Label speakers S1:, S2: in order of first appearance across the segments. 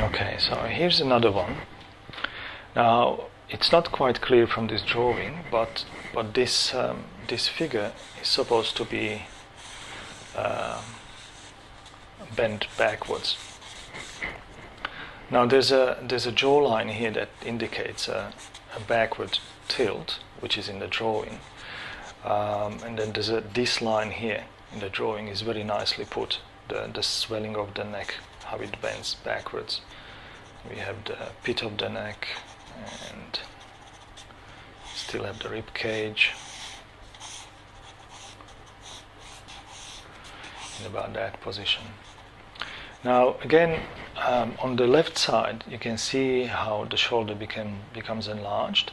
S1: Okay, so here's another one. Now it's not quite clear from this drawing, but this figure is supposed to be bent backwards. Now there's a jawline here that indicates a backward tilt, which is in the drawing, and then there's this line here in the drawing is very nicely put. The swelling of the neck, how it bends backwards. We have the pit of the neck, and still have the rib cage. In about that position. Now again, on the left side, you can see how the shoulder becomes enlarged.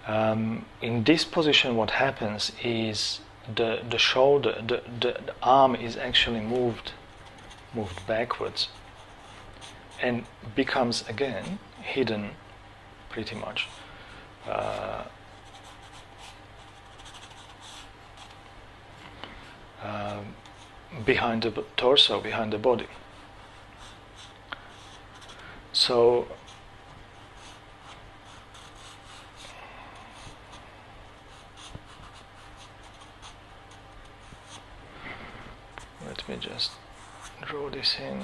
S1: In this position, what happens is the shoulder, the arm is actually moved backwards, and becomes again hidden, pretty much. Behind the torso, behind the body. So let me just draw this in.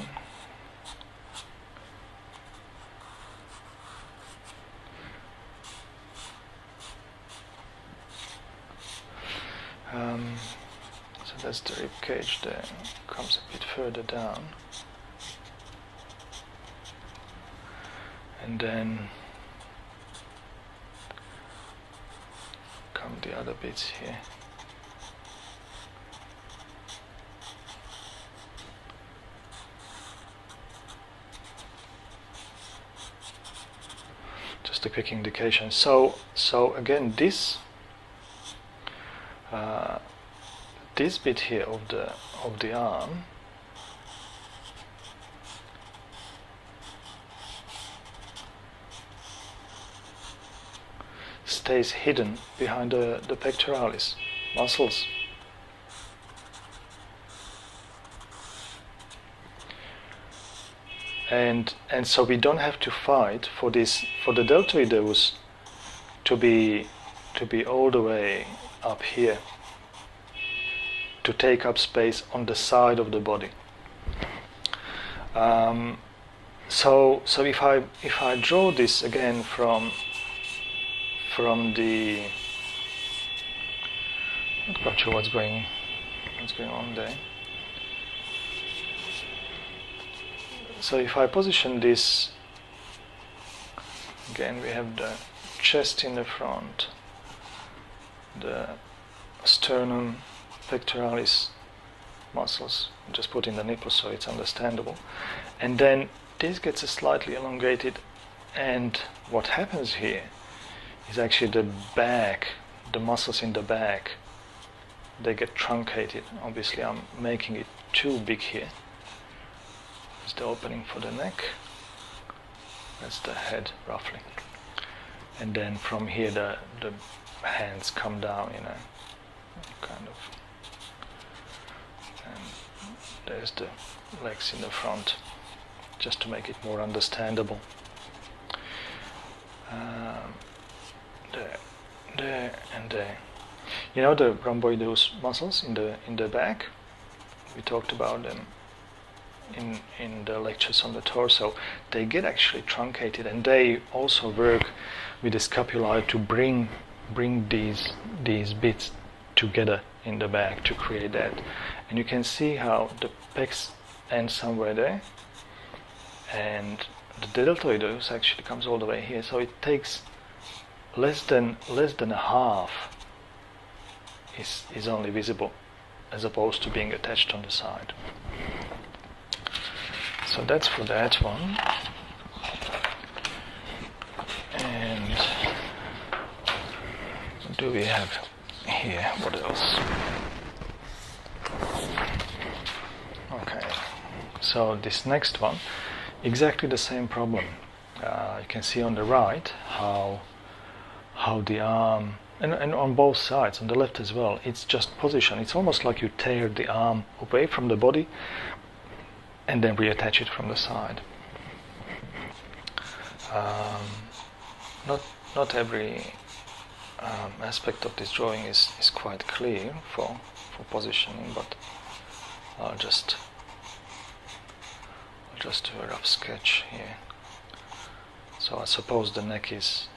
S1: So that's the rib cage there, comes a bit further down. And then come the other bits here. Just a quick indication. So again, this bit here of the arm stays hidden behind the pectoralis muscles. And so we don't have to fight for the deltoideus to be all the way up here, to take up space on the side of the body. So if I draw this again from the, not quite sure what's going on there. So if I position this, again we have the chest in the front, the sternum, pectoralis muscles, just put in the nipple so it's understandable, and then this gets slightly elongated, and what happens here is actually the back, the muscles in the back, they get truncated. Obviously I'm making it too big here. It's the opening for the neck, that's the head roughly, and then from here the hands come down, kind of, and there's the legs in the front, just to make it more understandable. There and there. You know the rhomboideus muscles in the back? We talked about them in the lectures on the torso. They get actually truncated, and they also work with the scapula to bring these bits together in the back to create that. And you can see how the pecs end somewhere there, and the deltoideus actually comes all the way here. So it takes less than a half is only visible, as opposed to being attached on the side. So that's for that one. And what do we have here? What else? Okay, so this next one, exactly the same problem. You can see on the right how the arm, and on both sides, on the left as well, it's just position. It's almost like you tear the arm away from the body and then reattach it from the side. not every aspect of this drawing is quite clear for positioning, but I'll just do a rough sketch here. So I suppose the neck is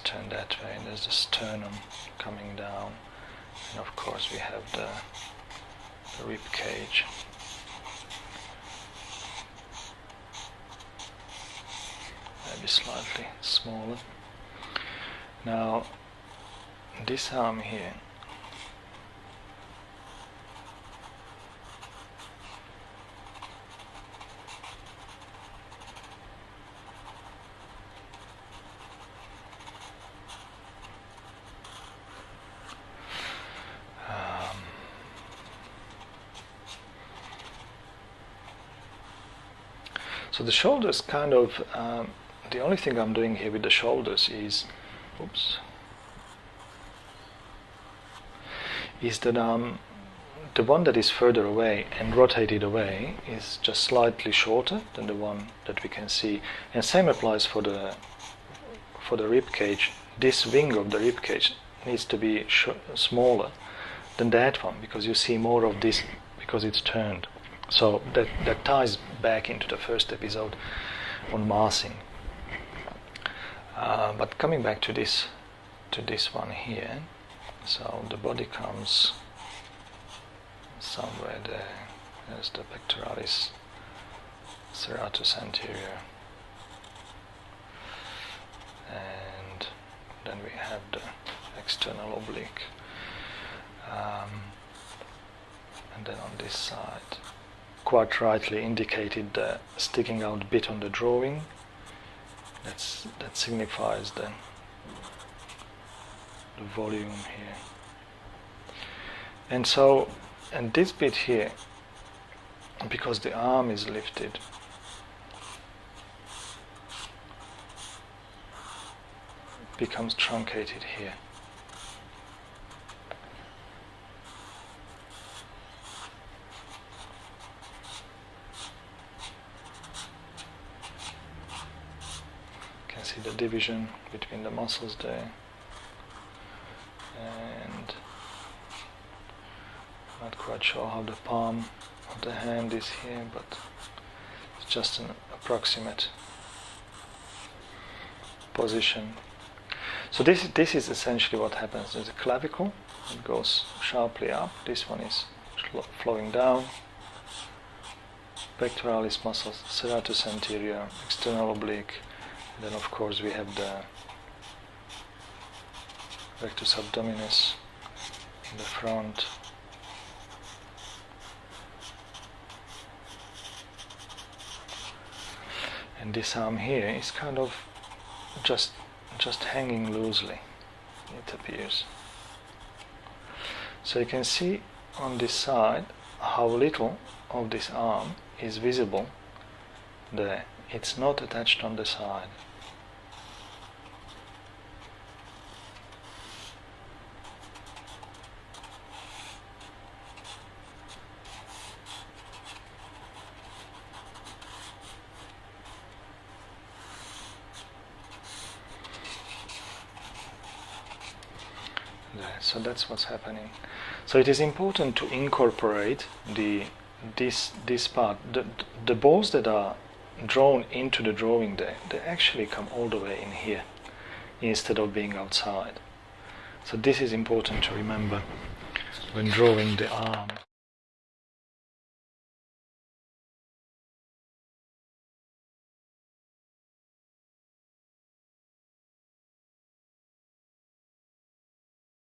S1: turned that way, and there's the sternum coming down, and of course we have the rib cage. Maybe slightly smaller. Now this arm here, so the shoulders kind of, the only thing I'm doing here with the shoulders is, that the one that is further away and rotated away is just slightly shorter than the one that we can see, and same applies for the rib cage. This wing of the rib cage needs to be smaller than that one, because you see more of this because it's turned. So that ties back into the first episode on massing. But coming back to this one here, so the body comes somewhere there. There's the pectoralis serratus anterior, and then we have the external oblique, and then on this side, quite rightly indicated the sticking out bit on the drawing. That signifies the volume here. And so, and this bit here, because the arm is lifted, becomes truncated here. See the division between the muscles there, and I'm not quite sure how the palm of the hand is here, but it's just an approximate position. So this is essentially what happens. There's a clavicle, it goes sharply up, this one is flowing down, pectoralis muscles, serratus anterior, external oblique. Then of course we have the rectus abdominis in the front. And this arm here is kind of just hanging loosely, it appears. So you can see on this side how little of this arm is visible there. It's not attached on the side. There. So that's what's happening. So it is important to incorporate this part. The balls that are drawn into the drawing there, they actually come all the way in here instead of being outside. So this is important to remember when drawing the arms.